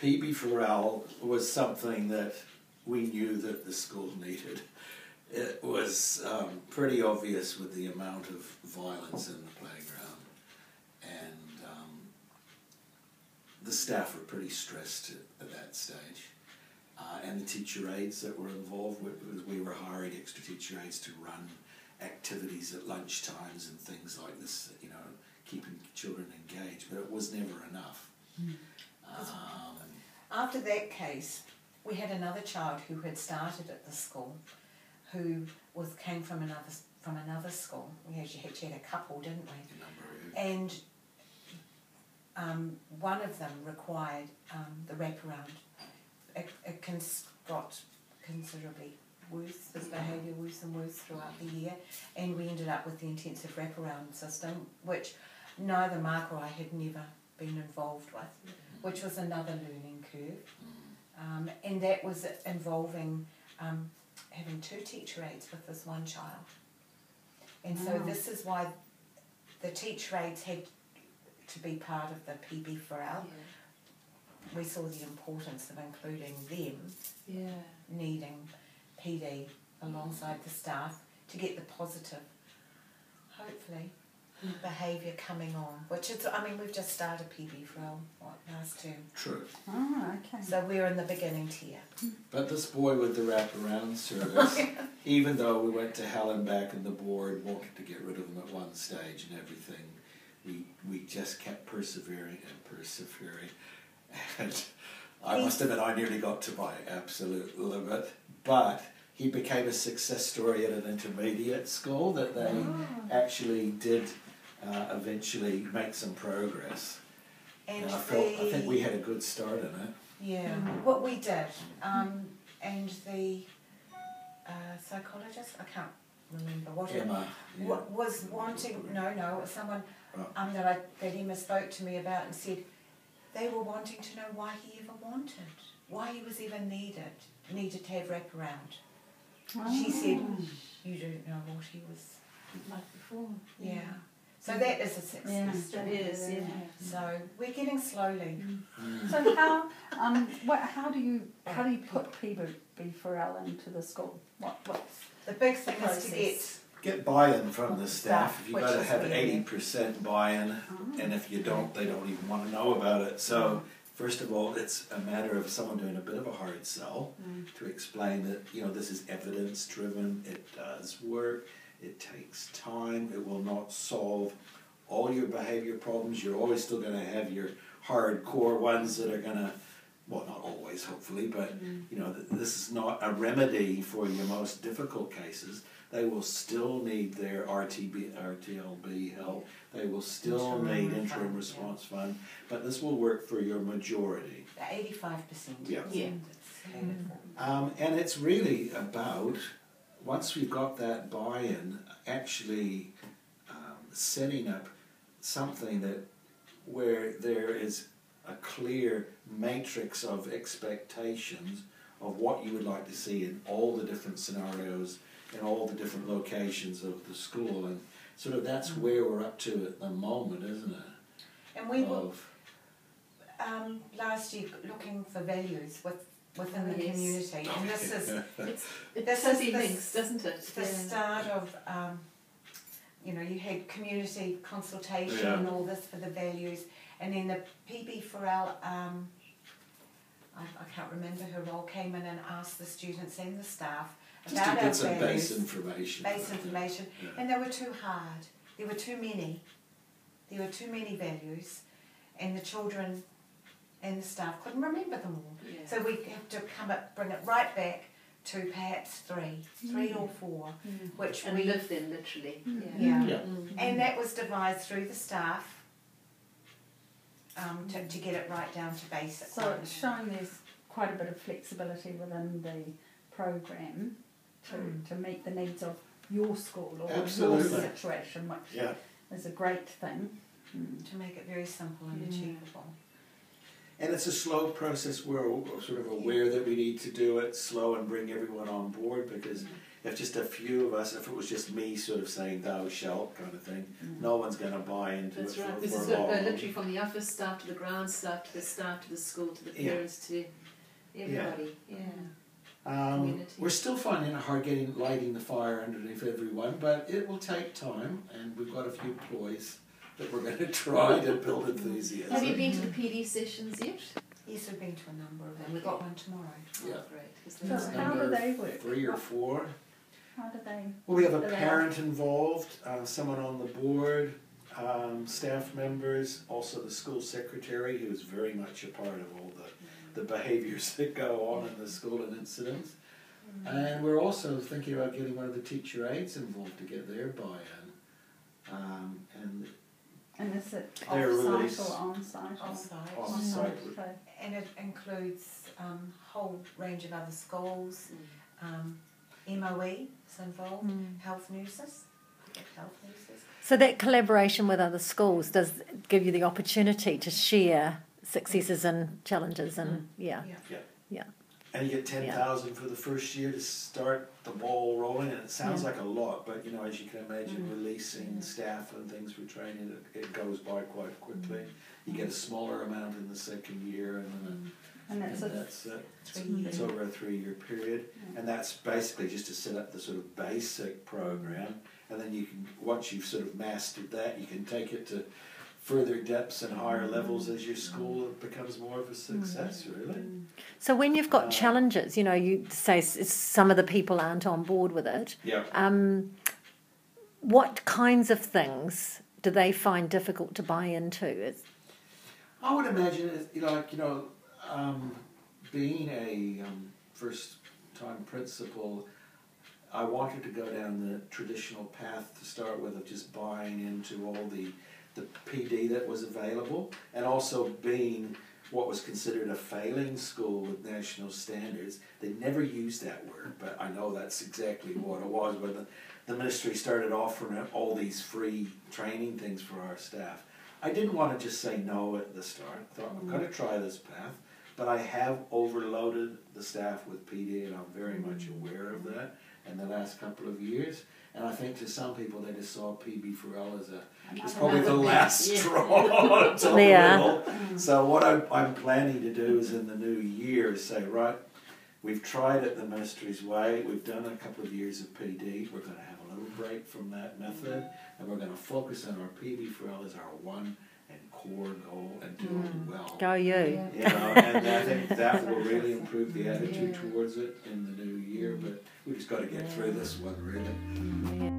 PB4L was something that we knew that the school needed. It was pretty obvious with the amount of violence in the playground, and the staff were pretty stressed at that stage. And the teacher aides that were involved, we were hiring extra teacher aides to run activities at lunch times and things like this, you know, keeping children engaged, but it was never enough. After that case, we had another child who had started at the school, who came from another school. We actually had a couple, didn't we? And one of them required the wraparound. It got considerably worse, his behaviour worse and worse throughout the year, and we ended up with the intensive wraparound system, which neither Mark or I had never been involved with, which was another learning curve, and that was involving having 2 teacher aides with this one child. And so this is why the teacher aides had to be part of the PB4L. We saw the importance of including them needing PD alongside the staff to get the positive, hopefully, behaviour coming on, which is, I mean, we've just started PB4L last term. True. Oh, okay. So we're in the beginning tier. But this boy with the wraparound service, even though we went to hell and back and the board wanted to get rid of him at one stage and everything, we just kept persevering and persevering. And I must admit, I nearly got to my absolute limit, but he became a success story at an intermediate school that they actually did eventually make some progress. And I think we had a good start in it. Yeah, what we did, and the psychologist, I can't remember what Emma, was wanting. No, it was someone that Emma spoke to me about and said they were wanting to know why he ever why he was even needed to have wraparound. She said, "You don't know what he was like before." Yeah. So that is a success. That is, yeah. So we're getting slowly. So how do you put PB4L into the school? What's the big thing is to get buy-in from the staff. If you've got to have really 80% buy-in, and if you don't, they don't even want to know about it. So first of all, it's a matter of someone doing a bit of a hard sell to explain that, you know, this is evidence-driven, it does work, it takes time, it will not solve all your behaviour problems. You're always still going to have your hardcore ones that are going to, well, not always, hopefully, but, you know, this is not a remedy for your most difficult cases. They will still need their RTLB help. They will still need interim response fund, but this will work for your majority. The 85%. Yeah. Yeah. And it's really about, once we've got that buy-in, actually setting up something where there is a clear matrix of expectations of what you would like to see in all the different scenarios in all the different locations of the school, and sort of that's where we're up to at the moment, isn't it? And we were last year looking for values within the community, and this is it links, doesn't it? The start of you know, you had community consultation and all this for the values, and then the PB4L. I can't remember her role, came in and asked the students and the staff just to get some base information. And they were too hard. There were too many. There were too many values, and the children and the staff couldn't remember them all. Yeah. So we have to bring it right back to perhaps three or four, which and we live them literally. And that was devised through the staff to get it right down to basics. So it's showing there's quite a bit of flexibility within the program to meet the needs of your school or your situation, which is a great thing. To make it very simple and achievable. And it's a slow process. We're sort of aware that we need to do it slow and bring everyone on board, because if just a few of us, if it was just me sort of saying thou shalt kind of thing, no one's going to buy into That's it right. for This is long. literally from the office staff to the ground staff to the staff to the school to the parents to everybody. Community. We're still finding it hard lighting the fire underneath everyone, but it will take time, and we've got a few ploys that we're going to try to build enthusiasm. Have you been to the PD sessions yet? Yes, we've been to a number of them. We've got one tomorrow. Yeah. Oh, great. 'Cause So that's how do they work? 3 or 4. How do they? Well, we have a do they parent involved, someone on the board, staff members, also the school secretary, who is very much a part of all the behaviours that go on in the school and incidents. And we're also thinking about getting one of the teacher aides involved to get their buy-in. And is it They're off-site released. or on-site? Off-site. Off-site. So, And it includes a whole range of other schools. MOE is involved, health nurses. So that collaboration with other schools does give you the opportunity to share successes and challenges and Yeah. And you get 10,000 for the first year to start the ball rolling, and it sounds like a lot, but you know, as you can imagine, releasing staff and things for training, it goes by quite quickly. You get a smaller amount in the second year, and then and that's it. It's over a 3-year period, and that's basically just to set up the sort of basic program, and then you can, once you've sort of mastered that, you can take it to further depths and higher levels as your school becomes more of a success, really. so when you've got challenges, you know, you say some of the people aren't on board with it. Yeah. What kinds of things do they find difficult to buy into? I would imagine, being a first-time principal, I wanted to go down the traditional path to start with, of just buying into all the PD that was available, and also being what was considered a failing school with national standards. They never used that word, but I know that's exactly what it was. When the ministry started offering all these free training things for our staff, I didn't want to just say no at the start. I thought, I'm going to try this path, but I have overloaded the staff with PD, and I'm very much aware of that in the last couple of years. And I think to some people, they just saw PB Farrell as probably the last straw to the middle. So what I'm planning to do is in the new year say, right, we've tried it the ministry's way, we've done a couple of years of PD, we're going to have a little break from that method, and we're going to focus on our PB Farrell as our one and core goal, and do it well. Go you. You know, and I think that will really improve the attitude towards it in the new year, but we just got to get through this one, really. Yeah.